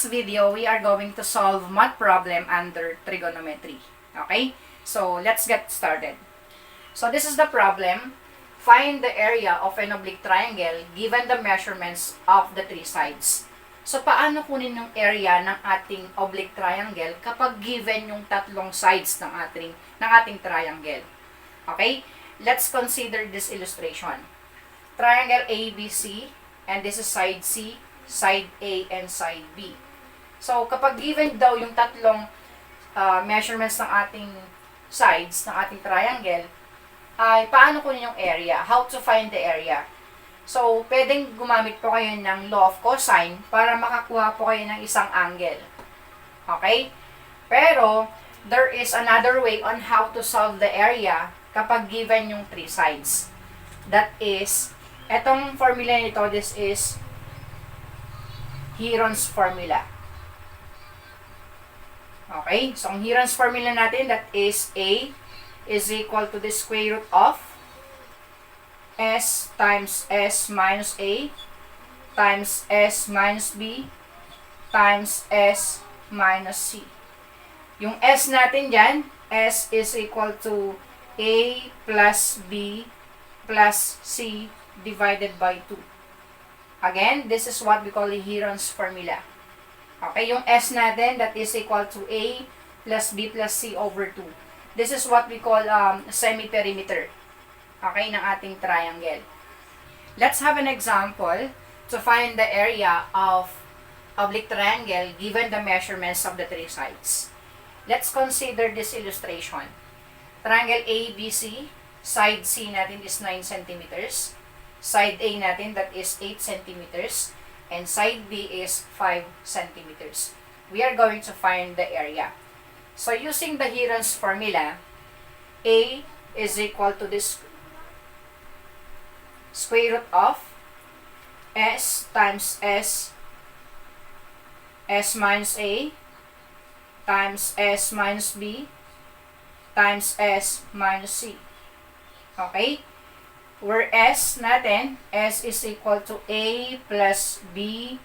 this video, we are going to solve math problem under trigonometry. Okay? So, let's get started. So, this is the problem. Find the area of an oblique triangle given the measurements of the three sides. So, paano kunin yung area ng ating oblique triangle kapag given yung tatlong sides ng ating triangle? Okay? Let's consider this illustration. Triangle ABC, and this is side C, side A, and side B. So, kapag given daw yung tatlong measurements ng ating sides, ng ating triangle, ay paano kunin yung area? How to find the area? So, pwedeng gumamit po kayo ng law of cosine para makakuha po kayo ng isang angle. Okay? Pero, there is another way on how to solve the area kapag given yung three sides. That is, etong formula nito, this is Hieros formula. Okay? So, ang Hieros formula natin, that is A is equal to the square root of S times S minus A times S minus B times S minus C. Yung S natin dyan, S is equal to A plus B plus C divided by 2. Again, this is what we call the Hieros formula. Okay, yung S natin, that is equal to A plus B plus C over 2. This is what we call semi-perimeter. Okay, ng ating triangle. Let's have an example to find the area of oblique triangle given the measurements of the three sides. Let's consider this illustration. Triangle ABC, side C natin is 9 centimeters. Side A natin, that is 8 centimeters. And side B is 5 centimeters. We are going to find the area. So, using the Hieros formula, A is equal to this square root of S times S minus A times S minus B times S minus C. Okay? Where S natin, S is equal to A plus B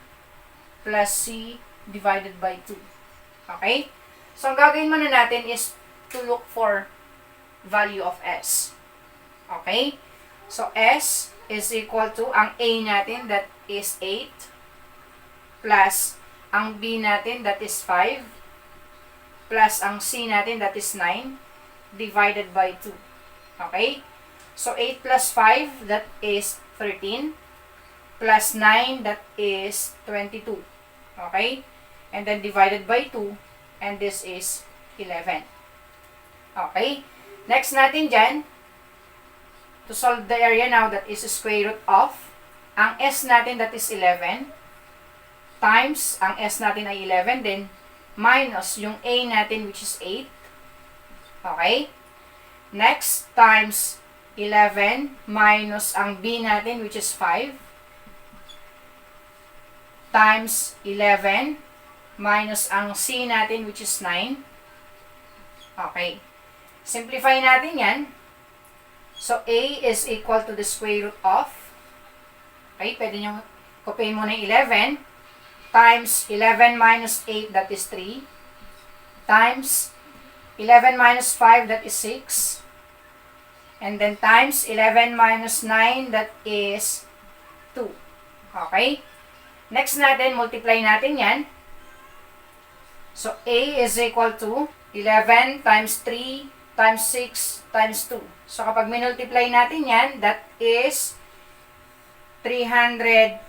plus C divided by 2. Okay? So, ang gagawin muna natin is to look for value of S. Okay? So, S is equal to, ang A natin, that is 8, plus ang B natin, that is 5, plus ang C natin, that is 9, divided by 2. Okay? So, 8 plus 5, that is 13, plus 9, that is 22. Okay? And then divided by 2, and this is 11. Okay? Next natin dyan, to solve the area now, that is square root of, ang S natin, that is 11, times, ang S natin ay 11 din, minus yung A natin, which is 8. Okay? Next, times 11 minus ang B natin, which is 5, times 11 minus ang C natin, which is 9. Okay. Simplify natin yan. So, A is equal to the square root of, okay, pwede nyo copyin mo na 11, times 11 minus 8, that is 3, times 11 minus 5, that is 6, and then times 11 minus 9, that is 2. Okay? Next natin, multiply natin yan. So, A is equal to 11 times 3 times 6 times 2. So, kapag minultiply natin yan, that is 396.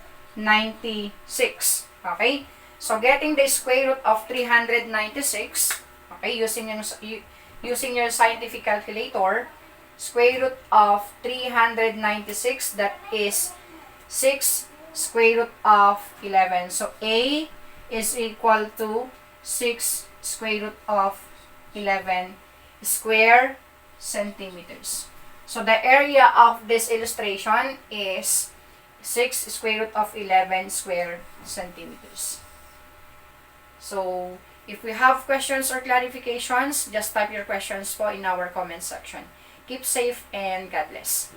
Okay? So, getting the square root of 396, okay, using your scientific calculator, square root of 396, that is 6 square root of 11. So, A is equal to 6 square root of 11 square centimeters. So, the area of this illustration is 6 square root of 11 square centimeters. So, if we have questions or clarifications, just type your questions po in our comment section. Keep safe and God bless.